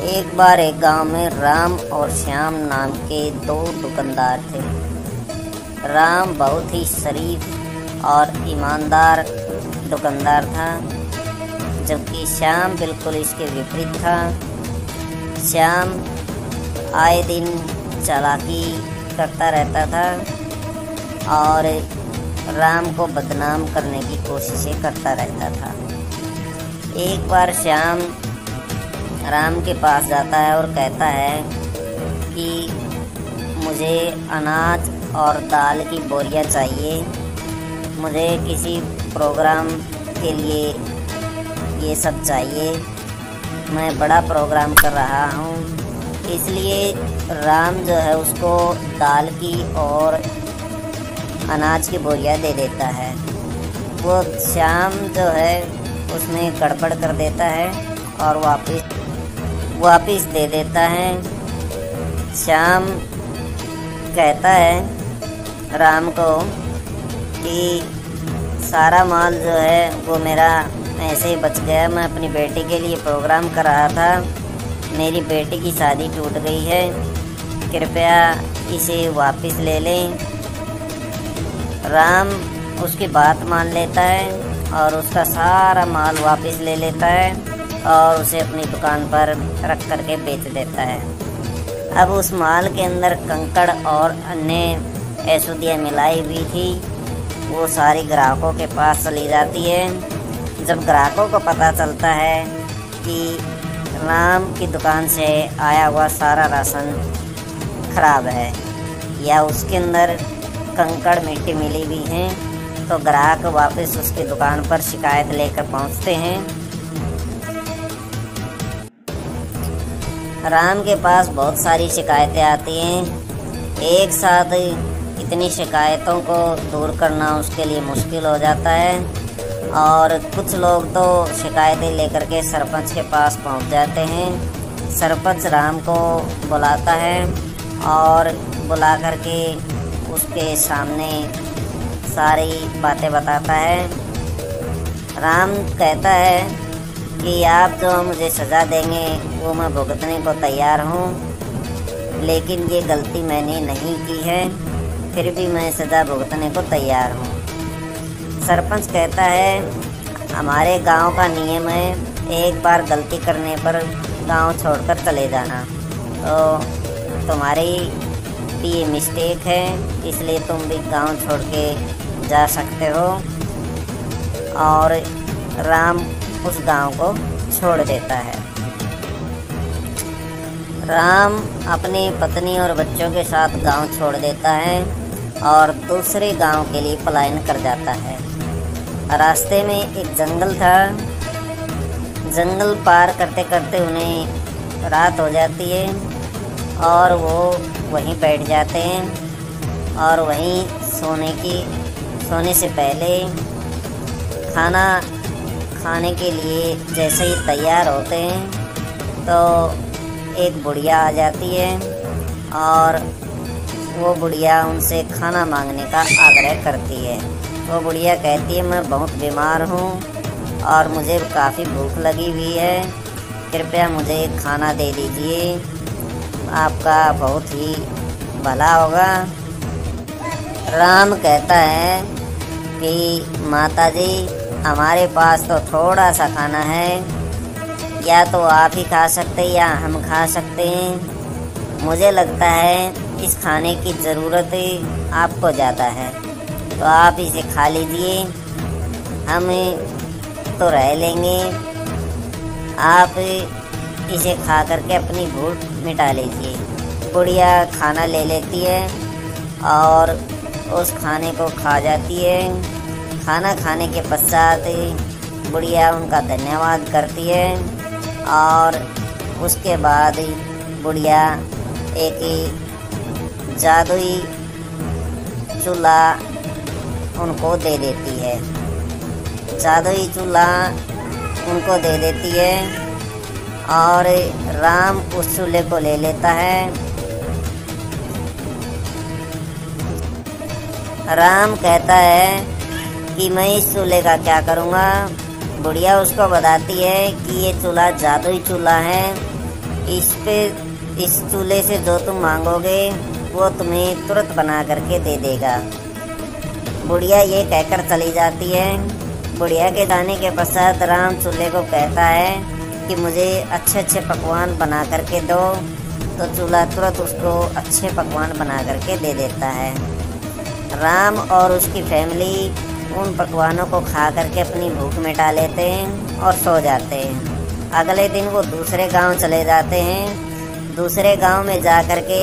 एक बार एक गांव में राम और श्याम नाम के दो दुकानदार थे। राम बहुत ही शरीफ और ईमानदार दुकानदार था, जबकि श्याम बिल्कुल इसके विपरीत था। श्याम आए दिन चालाकी करता रहता था और राम को बदनाम करने की कोशिशें करता रहता था। एक बार श्याम राम के पास जाता है और कहता है कि मुझे अनाज और दाल की बोरियां चाहिए, मुझे किसी प्रोग्राम के लिए ये सब चाहिए, मैं बड़ा प्रोग्राम कर रहा हूँ। इसलिए राम जो है उसको दाल की और अनाज की बोरियां दे देता है। वो श्याम जो है उसमें गड़बड़ कर देता है और वापिस दे देता है। श्याम कहता है राम को कि सारा माल जो है वो मेरा ऐसे ही बच गया, मैं अपनी बेटी के लिए प्रोग्राम कर रहा था, मेरी बेटी की शादी टूट गई है, कृपया इसे वापस ले लें। राम उसकी बात मान लेता है और उसका सारा माल वापस ले लेता है और उसे अपनी दुकान पर रख करके बेच देता है। अब उस माल के अंदर कंकड़ और अन्य अशुद्धियाँ मिलाई हुई थी, वो सारी ग्राहकों के पास चली जाती है। जब ग्राहकों को पता चलता है कि राम की दुकान से आया हुआ सारा राशन खराब है या उसके अंदर कंकड़ मिट्टी मिली हुई है, तो ग्राहक वापस उसकी दुकान पर शिकायत लेकर पहुंचते हैं। राम के पास बहुत सारी शिकायतें आती हैं। एक साथ इतनी शिकायतों को दूर करना उसके लिए मुश्किल हो जाता है और कुछ लोग तो शिकायतें लेकर के सरपंच के पास पहुंच जाते हैं। सरपंच राम को बुलाता है और बुला करके उसके सामने सारी बातें बताता है। राम कहता है कि आप जो मुझे सज़ा देंगे वो मैं भुगतने को तैयार हूँ, लेकिन ये गलती मैंने नहीं की है, फिर भी मैं सज़ा भुगतने को तैयार हूँ। सरपंच कहता है हमारे गांव का नियम है, एक बार गलती करने पर गांव छोड़कर चले जाना, तो तुम्हारी भी ये मिस्टेक है, इसलिए तुम भी गांव छोड़ के जा सकते हो। और राम उस गांव को छोड़ देता है। राम अपनी पत्नी और बच्चों के साथ गांव छोड़ देता है और दूसरे गांव के लिए पलायन कर जाता है। रास्ते में एक जंगल था। जंगल पार करते करते उन्हें रात हो जाती है और वो वहीं बैठ जाते हैं और वहीं सोने से पहले खाना खाने के लिए जैसे ही तैयार होते हैं तो एक बुढ़िया आ जाती है और वो बुढ़िया उनसे खाना मांगने का आग्रह करती है। वो बुढ़िया कहती है मैं बहुत बीमार हूँ और मुझे काफ़ी भूख लगी हुई है, कृपया मुझे खाना दे दीजिए, आपका बहुत ही भला होगा। राम कहता है कि माताजी हमारे पास तो थोड़ा सा खाना है, या तो आप ही खा सकते हैं या हम खा सकते हैं, मुझे लगता है इस खाने की ज़रूरत आपको ज़्यादा है, तो आप इसे खा लीजिए, हम तो रह लेंगे, आप इसे खा करके अपनी भूख मिटा लीजिए। बुढ़िया खाना ले लेती है और उस खाने को खा जाती है। खाना खाने के पश्चात बुढ़िया उनका धन्यवाद करती है और उसके बाद बुढ़िया एक जादुई चूल्हा उनको दे देती है। जादुई चूल्हा उनको दे देती है और राम उस चूल्हे को ले लेता है। राम कहता है कि मैं इस चूल्हे का क्या करूँगा। बुढ़िया उसको बताती है कि ये चूल्हा जादुई चूल्हा है, इस चूल्हे से जो तुम मांगोगे वो तुम्हें तुरंत बना करके दे देगा। बुढ़िया ये कहकर चली जाती है। बुढ़िया के जाने के पश्चात राम चूल्हे को कहता है कि मुझे अच्छे अच्छे पकवान बना करके दो, तो चूल्हा तुरंत उसको अच्छे पकवान बना करके दे देता है। राम और उसकी फैमिली उन पकवानों को खा करके अपनी भूख मिटा लेते हैं और सो जाते हैं। अगले दिन वो दूसरे गांव चले जाते हैं। दूसरे गांव में जा कर के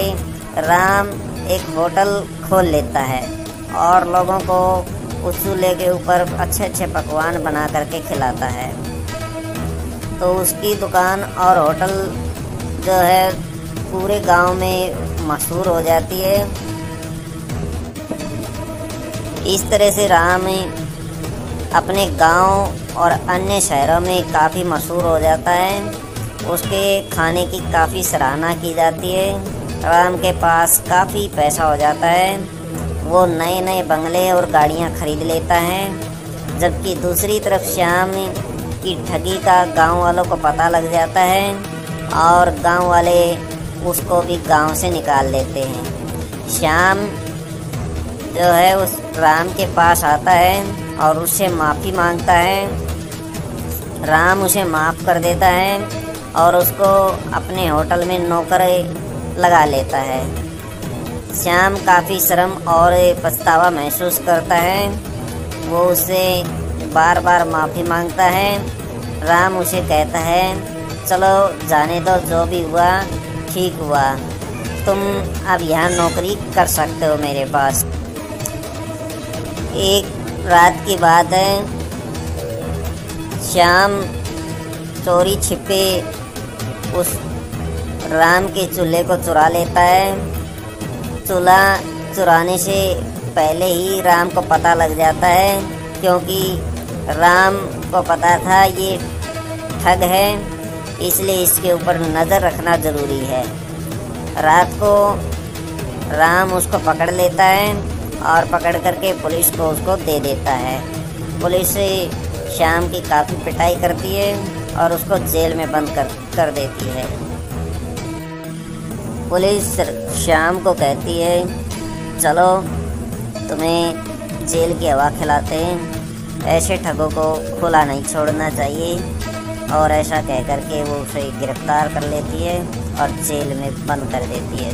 राम एक होटल खोल लेता है और लोगों को उस चूल्हे के ऊपर अच्छे अच्छे पकवान बना करके खिलाता है। तो उसकी दुकान और होटल जो है पूरे गांव में मशहूर हो जाती है। इस तरह से राम अपने गांव और अन्य शहरों में काफ़ी मशहूर हो जाता है। उसके खाने की काफ़ी सराहना की जाती है। राम के पास काफ़ी पैसा हो जाता है। वो नए नए बंगले और गाड़ियां खरीद लेता है। जबकि दूसरी तरफ श्याम की ठगी का गांव वालों को पता लग जाता है और गांव वाले उसको भी गांव से निकाल देते हैं। श्याम जो है उस राम के पास आता है और उससे माफ़ी मांगता है। राम उसे माफ़ कर देता है और उसको अपने होटल में नौकर लगा लेता है। श्याम काफ़ी शर्म और पछतावा महसूस करता है। वो उससे बार बार माफ़ी मांगता है। राम उसे कहता है चलो जाने दो, जो भी हुआ ठीक हुआ, तुम अब यहाँ नौकरी कर सकते हो मेरे पास। एक रात की बात है, श्याम चोरी छिपे उस राम के चूल्हे को चुरा लेता है। चूल्हा चुराने से पहले ही राम को पता लग जाता है, क्योंकि राम को पता था ये ठग है, इसलिए इसके ऊपर नज़र रखना ज़रूरी है। रात को राम उसको पकड़ लेता है और पकड़ करके पुलिस को उसको दे देता है। पुलिस श्याम की काफ़ी पिटाई करती है और उसको जेल में बंद कर देती है। पुलिस श्याम को कहती है चलो तुम्हें जेल की हवा खिलाते हैं, ऐसे ठगों को खुला नहीं छोड़ना चाहिए। और ऐसा कह कर के वो उसे गिरफ्तार कर लेती है और जेल में बंद कर देती है।